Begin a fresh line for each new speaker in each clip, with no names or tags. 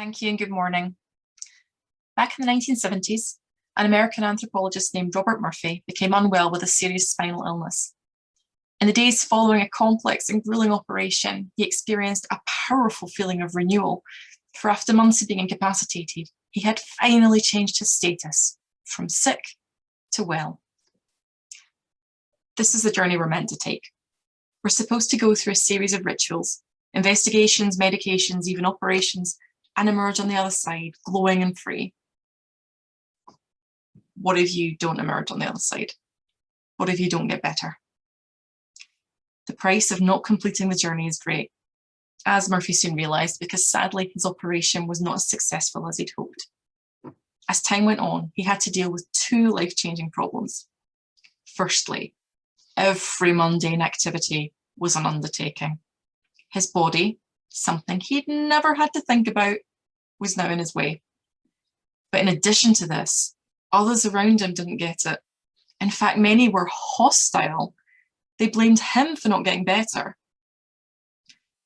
Thank you and good morning. Back in the 1970s, an American anthropologist named Robert Murphy became unwell with a serious spinal illness. In the days following a complex and grueling operation, he experienced a powerful feeling of renewal, for after months of being incapacitated, he had finally changed his status from sick to well. This is the journey we're meant to take. We're supposed to go through a series of rituals, investigations, medications, even operations, and emerge on the other side, glowing and free. What if you don't emerge on the other side? What if you don't get better? The price of not completing the journey is great, as Murphy soon realised, because sadly his operation was not as successful as he'd hoped. As time went on, he had to deal with two life-changing problems. Firstly, every mundane activity was an undertaking. His body, something he'd never had to think about, was now in his way. But in addition to this, others around him didn't get it. In fact, many were hostile. They blamed him for not getting better.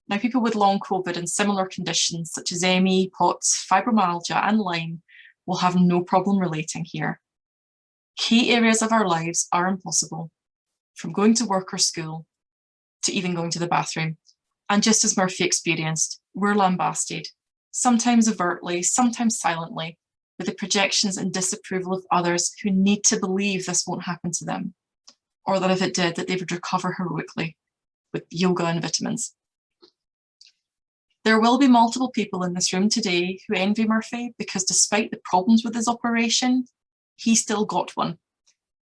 Now, people with long COVID and similar conditions such as ME, POTS, fibromyalgia and Lyme will have no problem relating here. Key areas of our lives are impossible, from going to work or school to even going to the bathroom. And just as Murphy experienced, we're lambasted, sometimes overtly, sometimes silently, with the projections and disapproval of others who need to believe this won't happen to them, or that if it did, that they would recover heroically with yoga and vitamins. There will be multiple people in this room today who envy Murphy because despite the problems with his operation, he still got one.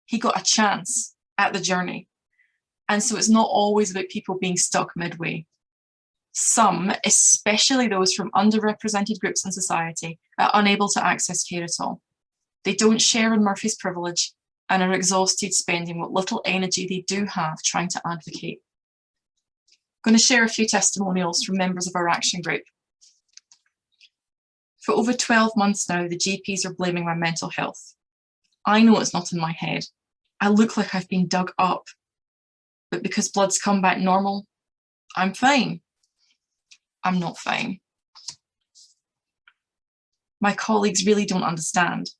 He got a chance at the journey. And so it's not always about people being stuck midway. Some, especially those from underrepresented groups in society, are unable to access care at all. They don't share in Murphy's privilege and are exhausted spending what little energy they do have trying to advocate. I'm going to share a few testimonials from members of our action group. For over 12 months now, the GPs are blaming my mental health. I know it's not in my head. I look like I've been dug up, but because blood's come back normal, I'm fine. I'm not fine. My colleagues really don't understand.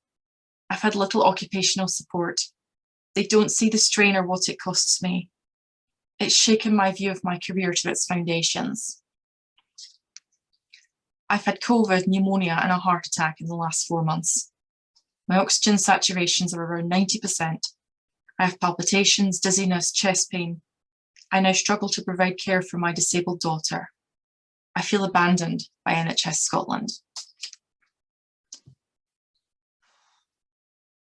I've had little occupational support. They don't see the strain or what it costs me. It's shaken my view of my career to its foundations. I've had COVID, pneumonia, and a heart attack in the last 4 months. My oxygen saturations are around 90%. I have palpitations, dizziness, chest pain. I now struggle to provide care for my disabled daughter. I feel abandoned by NHS Scotland.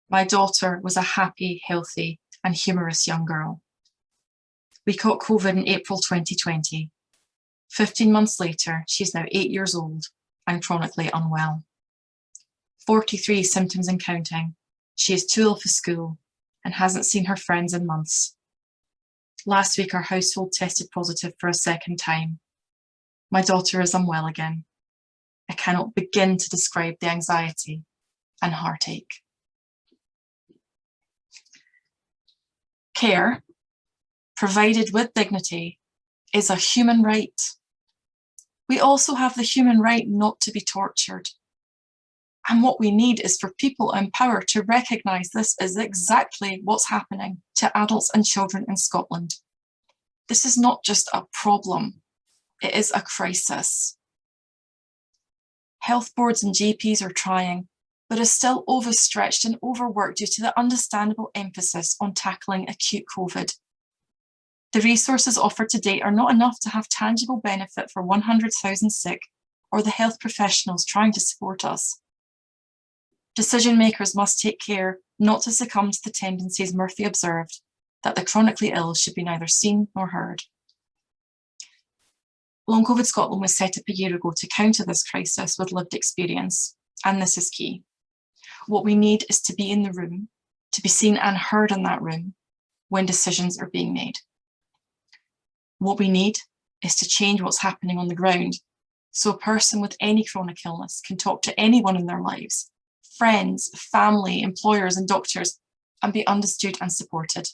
My daughter was a happy, healthy, and humorous young girl. We caught COVID in April 2020. 15 months later, she's now 8 years old and chronically unwell. 43 symptoms and counting. She is too ill for school and hasn't seen her friends in months. Last week, our household tested positive for a second time. My daughter is unwell again. I cannot begin to describe the anxiety and heartache. Care, provided with dignity, is a human right. We also have the human right not to be tortured. And what we need is for people in power to recognise this is exactly what's happening to adults and children in Scotland. This is not just a problem, it is a crisis. Health boards and GPs are trying, but are still overstretched and overworked due to the understandable emphasis on tackling acute COVID. The resources offered to date are not enough to have tangible benefit for 100,000 sick or the health professionals trying to support us. Decision makers must take care not to succumb to the tendencies Murphy observed, that the chronically ill should be neither seen nor heard. Long COVID Scotland was set up a year ago to counter this crisis with lived experience, and this is key. What we need is to be in the room, to be seen and heard in that room when decisions are being made. What we need is to change what's happening on the ground so a person with any chronic illness can talk to anyone in their lives, friends, family, employers and doctors, and be understood and supported.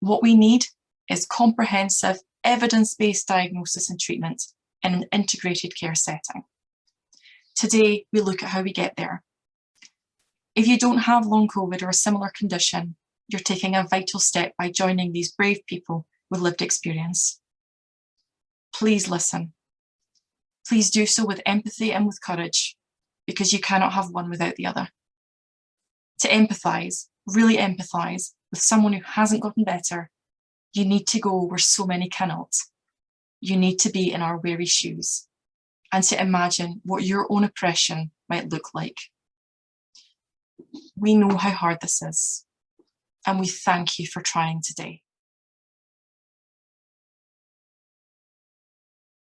What we need is comprehensive, evidence-based diagnosis and treatment in an integrated care setting. Today, we look at how we get there. If you don't have long COVID or a similar condition, you're taking a vital step by joining these brave people with lived experience. Please listen. Please do so with empathy and with courage, because you cannot have one without the other. To empathise, really empathise with someone who hasn't gotten better, you need to go where so many cannot. You need to be in our weary shoes and to imagine what your own oppression might look like. We know how hard this is, and we thank you for trying today.